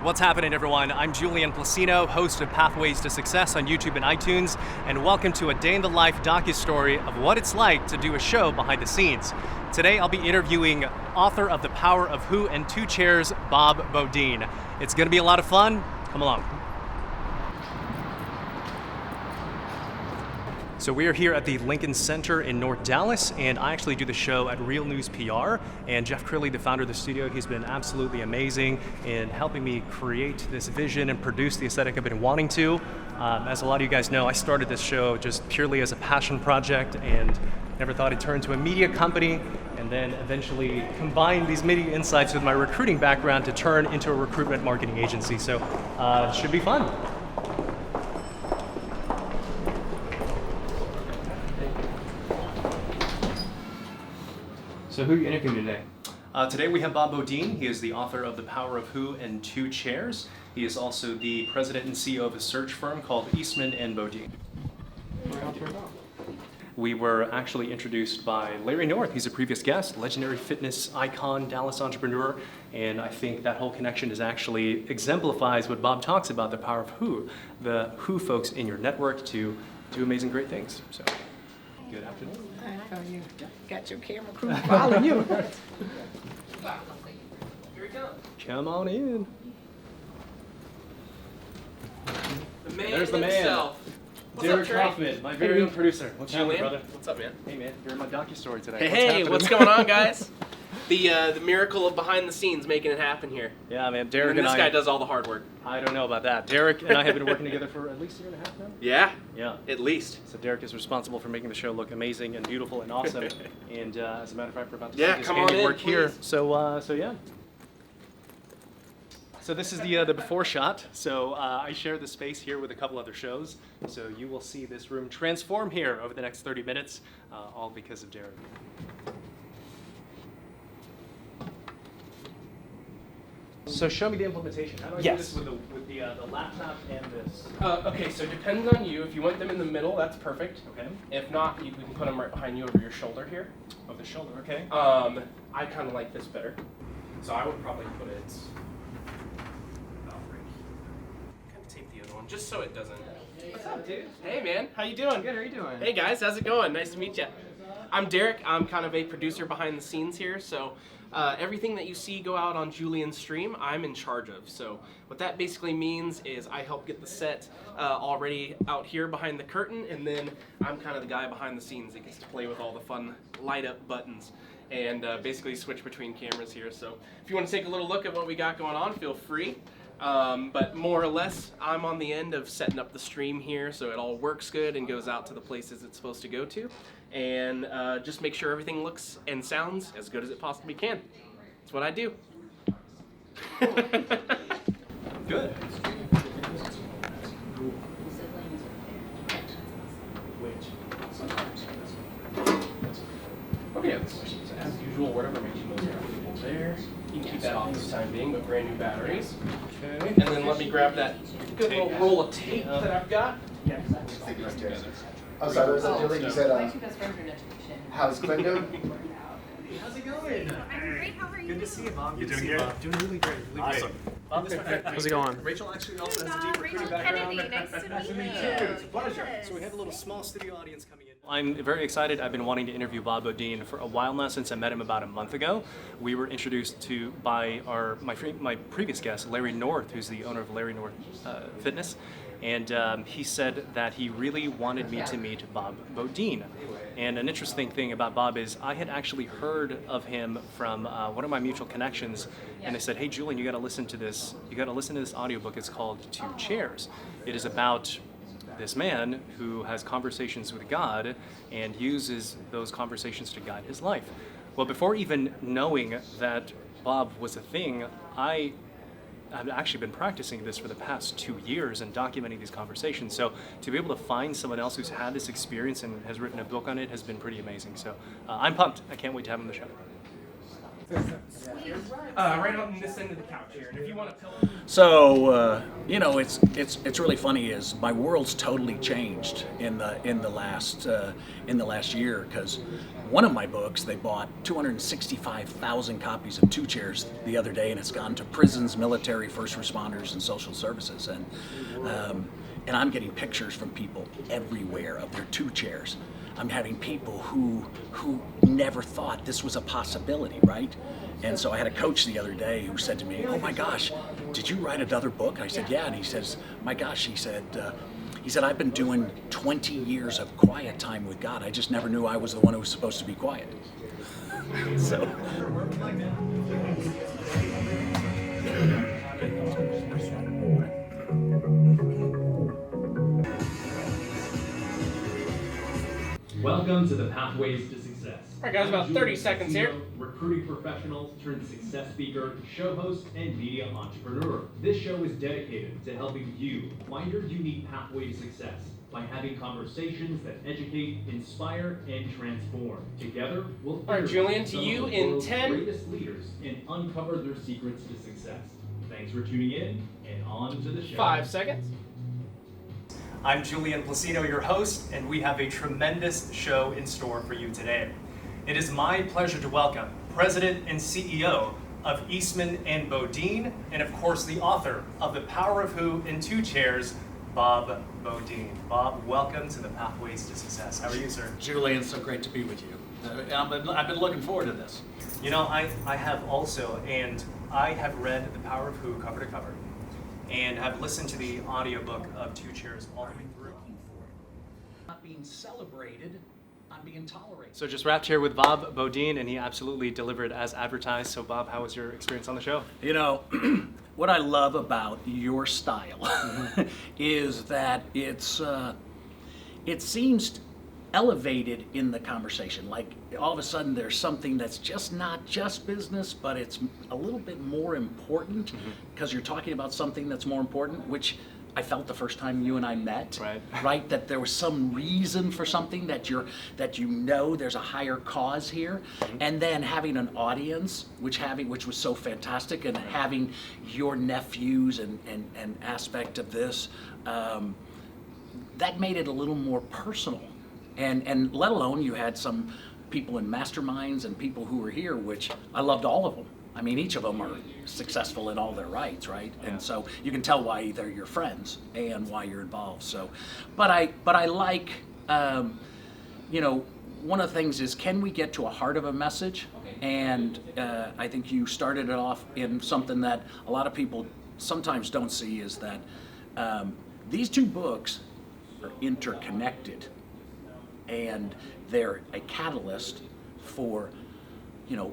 What's happening, everyone? I'm Julian Placino, host of Pathways to Success on YouTube and iTunes, and welcome to a day-in-the-life docustory of what it's like to do a show behind the scenes. Today, I'll be interviewing author of The Power of Who and Two Chairs, Bob Beaudine. It's going to be a lot of fun. Come along. So we are here at the Lincoln Center in North Dallas, and I actually do the show at Real News PR. And Jeff Crilly, the founder of the studio, he's been absolutely amazing in helping me create this vision and produce the aesthetic I've been wanting to. As a lot of you guys know, I started this show just purely as a passion project and never thought it'd turn into a media company, and then eventually combine these media insights with my recruiting background to turn into a recruitment marketing agency. So it should be fun. So who are you interviewing today? Today we have Bob Beaudine. He is the author of The Power of Who and Two Chairs. He is also the president and CEO of a search firm called Eastman & Beaudine. We were actually introduced by Larry North. He's a previous guest, legendary fitness icon, Dallas entrepreneur, and I think that whole connection is actually exemplifies what Bob talks about, the power of who, the who folks in your network to do amazing, great things. So, good afternoon. How you got your camera crew following you. Here we go. Come on in. The man There's the man. himself. Derek Kaufman, my very own producer. What's happening, Julian? brother? What's up, man? Hey, man, you're in my docustory today. Hey, what's going on, guys? The miracle of behind the scenes making it happen here. Yeah, man, Derek And and this I. guy does all the hard work. I don't know about that. Derek and I have been working together for at least a year and a half now. Yeah, Yeah. at least. So Derek is responsible for making the show look amazing and beautiful and awesome. And as a matter of fact, we're about to Yeah, see his come on in, handiwork here. please. So yeah. So this is the before shot. So I share the space here with a couple other shows. So you will see this room transform here over the next 30 minutes, all because of Derek. So show me the implementation. How do I do this with the laptop and this? Okay, so it depends on you. If you want them in the middle, that's perfect. Okay. If not, we can put them right behind you over your shoulder here. Of the shoulder. Okay. I kind of like this better. So I would probably put it about right here. Kind of tape the other one, just so it doesn't. What's up, dude? Hey, man. How you doing? Good, how are you doing? Hey guys, how's it going? Nice to meet you. I'm Derek. I'm kind of a producer behind the scenes here, so everything that you see go out on Julian's stream, I'm in charge of. So what that basically means is I help get the set already out here behind the curtain, and then I'm kind of the guy behind the scenes that gets to play with all the fun light up buttons and basically switch between cameras here. So if you want to take a little look at what we got going on, feel free. But more or less, I'm on the end of setting up the stream here so it all works good and goes out to the places it's supposed to go to. And just make sure everything looks and sounds as good as it possibly can. That's what I do. Good. Okay, as usual, whatever makes you most comfortable there. You can keep that off for the time being, but brand new batteries. Okay. And then let me grab that good little roll of tape that I've got. Oh, sorry, was that Julie? You said, My two best friends are in education. how's Quinn doing? How's it going? I'm great, how are you? Good to see you, Bob. You Good to doing see you, good? Bob. Doing really great. Really Awesome. great. Bob, this is my friend. How's it going? Rachel actually also has a Bob, deep Rachel recruiting background. Kennedy, nice to meet you. It's a pleasure. So we have a little small studio audience coming in. I'm very excited. I've been wanting to interview Bob Beaudine for a while now, since I met him about a month ago. We were introduced to by my previous guest, Larry North, who's the owner of Larry North Fitness. And he said that he really wanted me to meet Bob Beaudine. And an interesting thing about Bob is I had actually heard of him from one of my mutual connections, and they said, "Hey, Julian, you got to listen to this. You got to listen to this audiobook. It's called Two Chairs. It is about this man who has conversations with God and uses those conversations to guide his life." Well, before even knowing that Bob was a thing, I've actually been practicing this for the past 2 years and documenting these conversations. So to be able to find someone else who's had this experience and has written a book on it has been pretty amazing. So I'm pumped. I can't wait to have him on the show. Right on this end of the couch here. And if you want to pillow. So it's really funny is my world's totally changed in the last year, because one of my books, they bought 265,000 copies of Two Chairs the other day, and it's gone to prisons, military, first responders, and social services, and I'm getting pictures from people everywhere of their Two Chairs. I'm having people who never thought this was a possibility, right? And so I had a coach the other day who said to me, "Oh my gosh, did you write another book?" I said, "Yeah." And he says, "My gosh," he said, "I've been doing 20 years of quiet time with God. I just never knew I was the one who was supposed to be quiet." So. Welcome to the Pathways to Success. All right, guys, about 30 seconds here. Recruiting professional turned success speaker, show host, and media entrepreneur. This show is dedicated to helping you find your unique pathway to success by having conversations that educate, inspire, and transform. Together, we'll All right, Julian, to some you of the in world's 10. greatest leaders and uncover their secrets to success. Thanks for tuning in, and on to the show. 5 seconds. I'm Julian Placino, your host, and we have a tremendous show in store for you today. It is my pleasure to welcome President and CEO of Eastman and Beaudine, and of course the author of The Power of Who in Two Chairs, Bob Beaudine. Bob, welcome to the Pathways to Success. How are you, sir? Julian, so great to be with you. I've been looking forward to this. You know, I have also, and I have read The Power of Who cover to cover, and have listened to the audiobook of Two Chairs all the way through. Not being celebrated, I'm being tolerated. So just wrapped here with Bob Beaudine, and he absolutely delivered as advertised. So Bob, how was your experience on the show? You know, what I love about your style is that it seems elevated in the conversation. Like all of a sudden there's something that's just not just business, but it's a little bit more important because you're talking about something that's more important, which I felt the first time you and I met, right? That there was some reason for something that you know there's a higher cause here, and then having an audience, which was so fantastic, and having your nephews and aspect of this, that made it a little more personal, and let alone you had some people in masterminds and people who were here, which I loved all of them. I mean, each of them are successful in all their rights, right? Yeah. And so you can tell why they're your friends and why you're involved. So, but I like, you know, one of the things is, can we get to a heart of a message? And I think you started it off in something that a lot of people sometimes don't see, is that these two books are interconnected, and they're a catalyst for, you know,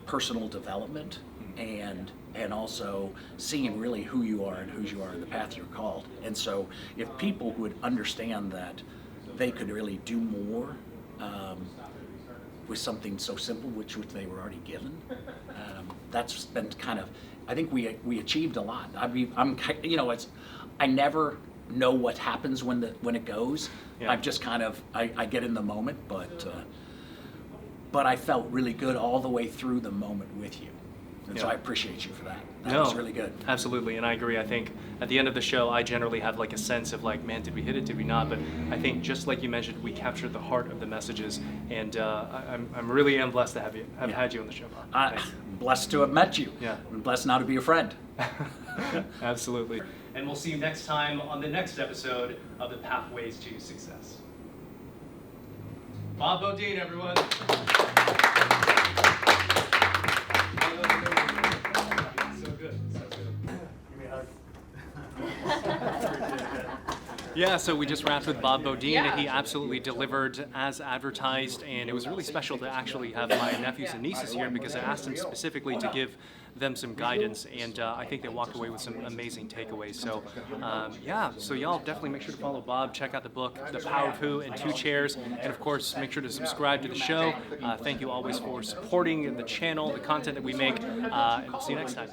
personal development and also seeing really who you are and whose you are and the path you're called. And so if people would understand that they could really do more with something so simple, which they were already given, that's been kind of, I think we achieved a lot. I mean, you know, I never know what happens when it goes. Yeah. I'm just kind of, I get in the moment, but I felt really good all the way through the moment with you. And so I appreciate you for that. That was really good. Absolutely, and I agree. I think at the end of the show, I generally have like a sense of like, man, did we hit it, did we not? But I think just like you mentioned, we captured the heart of the messages, and I'm really am blessed to have had you on the show, Bob. I'm blessed to have met you. Yeah. I'm blessed now to be your friend. Absolutely. And we'll see you next time on the next episode of the Pathways to Success. Bob Beaudine, everyone. So good. Give me a hug. Yeah, so we just wrapped with Bob Beaudine, and he absolutely delivered as advertised, and it was really special to actually have my nephews and nieces here, because I asked them specifically to give them some guidance, and I think they walked away with some amazing takeaways. So yeah, so y'all definitely make sure to follow Bob, check out the book, The Power of Who in Two Chairs, and of course make sure to subscribe to the show. Thank you always for supporting the channel, the content that we make, and we'll see you next time.